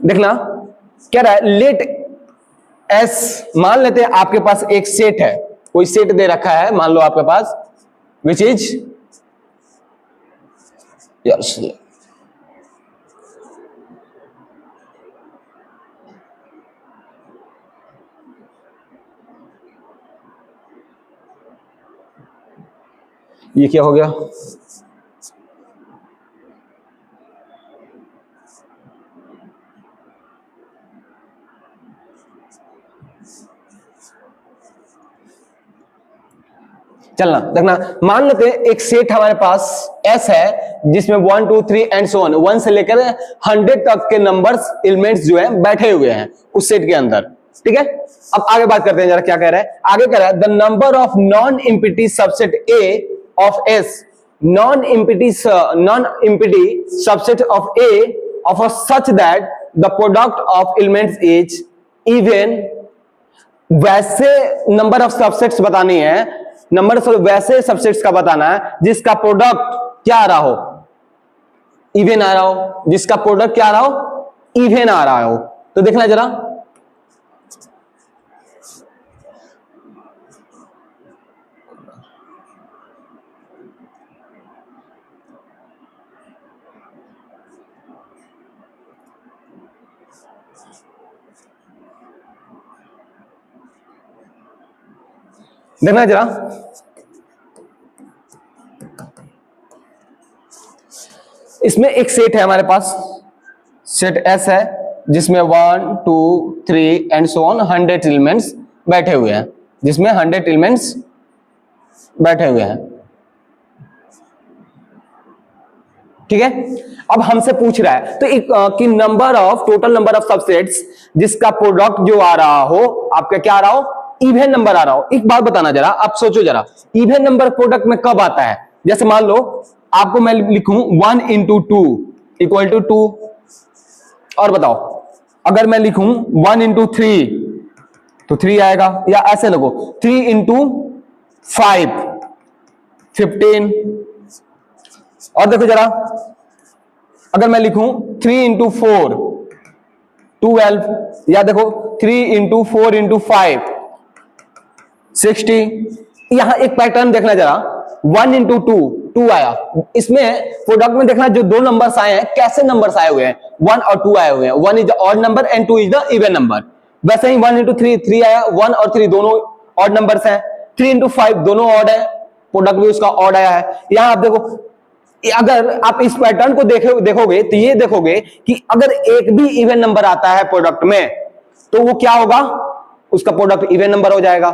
देखना क्या रहा है, लेट एस, मान लेते हैं आपके पास एक सेट है, कोई सेट दे रखा है मान लो आपके पास, विच इज यस, ये क्या हो गया, चलना देखना, मान लेते हैं एक सेट हमारे पास एस है जिसमें 1 2 3 एंड सो ऑन, 1 से लेकर 100 तक के नंबर्स एलिमेंट्स जो है बैठे हुए हैं उस सेट के अंदर, ठीक है। अब आगे बात करते हैं जरा, क्या कह रहा है, आगे कह रहा है the number of non empty subset A of S, non empty subset of A of such that the product of elements is even, वैसे नंबर ऑफ सबसेट्स बतानी है, नंबर वैसे सबसेट्स का बताना है जिसका प्रोडक्ट क्या आ रहा हो, इवन आ रहा हो, जिसका प्रोडक्ट क्या आ रहा हो, इवन आ रहा हो। तो देखना जरा, देखना जरा, इसमें एक सेट है हमारे पास, सेट एस है जिसमें 1 2 3 एंड सो ऑन 100 एलिमेंट्स बैठे हुए हैं, जिसमें 100 एलिमेंट्स बैठे हुए हैं, ठीक है। अब हमसे पूछ रहा है तो एक कि number of, total number of subsets जिसका प्रोडक्ट जो आ रहा हो आपका क्या आ रहा हो, इवन नंबर आ रहा हो। एक बात बताना जरा, आप सोचो जरा, इवन नंबर प्रोडक्ट में कब आता है, जैसे मान लो आपको मैं लिखूं 1 into 2 इक्वल टू 2, और बताओ अगर मैं लिखूं 1 into 3 तो 3 आएगा, या ऐसे लगो 3 into 5 15, और देखो जरा अगर मैं लिखूं 3 into 4 12, या देखो 3 into 4 into 5 60। यहां एक पैटर्न देखना जरा, 1 into 2 2 आया, इसमें प्रोडक्ट में देखना जो दो नंबर्स आए हैं कैसे नंबर्स आए हुए हैं, 1 और 2 आए हुए हैं, 1 is the odd number and 2 is the even number. वैसे ही 1 into 3 3 आया, 1 और 3 दोनों ऑड नंबर्स हैं, 3 into 5 दोनों ऑड है, प्रोडक्ट भी उसका ऑड आया है। यहां आप देखो, अगर आप इस पैटर्न को देखोगे तो ये देखोगे कि अगर एक भी इवन नंबर आता है प्रोडक्ट में तो वो क्या होगा, उसका प्रोडक्ट इवन नंबर हो जाएगा।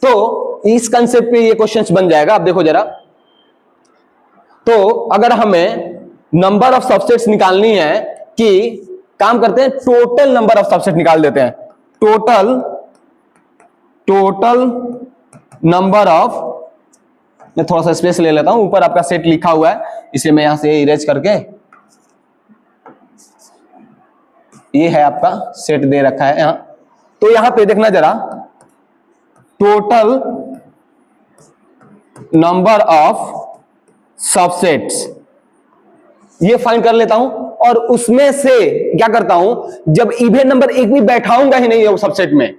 तो इस कंसेप्ट पे ये क्वेश्चंस बन जाएगा। आप देखो जरा, तो अगर हमें नंबर ऑफ सबसेट्स निकालनी है, कि काम करते हैं टोटल नंबर ऑफ सबसेट निकाल देते हैं, टोटल नंबर ऑफ, मैं थोड़ा सा स्पेस ले लेता हूं, ऊपर आपका सेट लिखा हुआ है इसलिए मैं यहां से इरेज करके, ये है आपका सेट दे रखा है यहां, तो यहां पे देखना जरा, टोटल नंबर ऑफ सबसेट्स ये फाइंड कर लेता हूं, और उसमें से क्या करता हूं, जब इवन नंबर एक भी बैठाऊंगा ही नहीं है वो सबसेट में,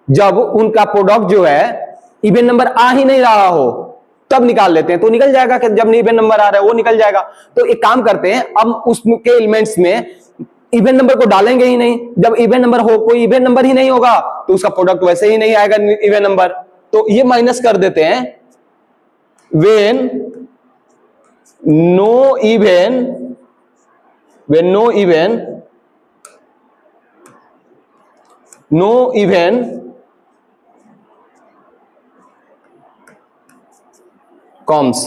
जब उनका प्रोडक्ट जो है इवन नंबर आ ही नहीं रहा हो तब निकाल लेते हैं, तो निकल जाएगा कि जब इवन नंबर आ रहा है वो निकल जाएगा। तो एक काम करते हैं, अब उसके एलिमेंट्स में इवन नंबर को डालेंगे ही नहीं, जब इवन नंबर हो, कोई इवन नंबर ही नहीं होगा तो उसका प्रोडक्ट वैसे ही नहीं आएगा इवन नंबर, तो ये माइनस कर देते हैं, when no even comes,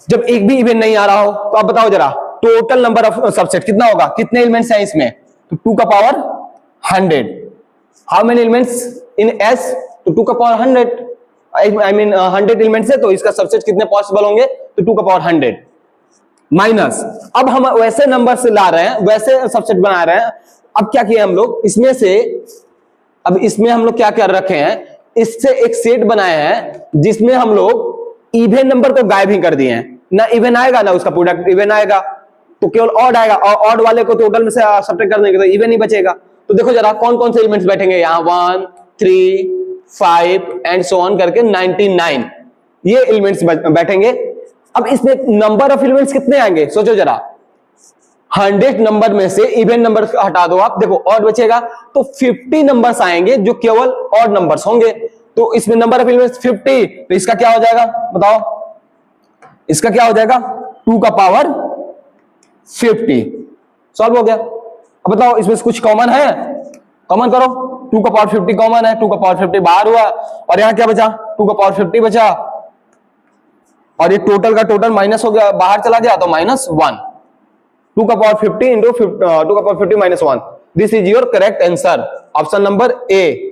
जब एक भी इवेंट नहीं आ रहा हो तो आप बताओ जरा टोटल नंबर ऑफ सबसेट कितना होगा, कितने एलिमेंट्स हैं इसमें, तो 2 का power 100। How many elements in S, तो 2 का पावर 100, आई मीन 100 एलिमेंट्स है तो इसका सबसेट कितने पॉसिबल होंगे, तो 2 का पावर 100 माइनस, अब हम वैसे नंबर से ला रहे हैं, वैसे सबसेट बना रहे हैं। अब क्या किया हम लोग इसमें से, अब इसमें हम लोग क्या कर रखे हैं, इससे एक सेट बनाए हैं जिसमें हम लोग इवन नंबर को गायब ही कर दिए हैं, ना इवन आएगा ना उसका प्रोडक्ट इवन आएगा, तो केवल ऑड आएगा, और ऑड वाले को टोटल में से सब्ट्रैक्ट कर देंगे तो इवन ही बचेगा। तो देखो जरा कौन कौन से एलिमेंट्स बैठेंगे यहाँ, 1 3 5 एंड सो ऑन करके 99 ये एलिमेंट्स बैठेंगे। अब इसमें नंबर ऑफ एलिमेंट्स कितने आएंगे सोचो जरा, 100 नंबर में से इवन नंबर हटा दो आप, देखो ऑड बचेगा तो 50 नंबर्स आएंगे जो केवल ऑड नंबर्स होंगे। तो इसमें नंबर ऑफ एलिमेंट्स 50, तो इसका क्या हो जाएगा बताओ, इसका क्या हो जाएगा 2 का पावर 50। सॉल्व हो गया। अब बताओ इसमें से कुछ कॉमन है, कॉमन करो, 2 का पावर 50 कॉमन है, 2 का पावर 50 बाहर हुआ और यहां क्या बचा 2 का पावर 50 बचा, और ये टोटल का टोटल माइनस हो गया, बाहर चला गया तो -1। 2 का पावर 50 इंटू 2 का power 50 -1, this is your correct answer, option number A.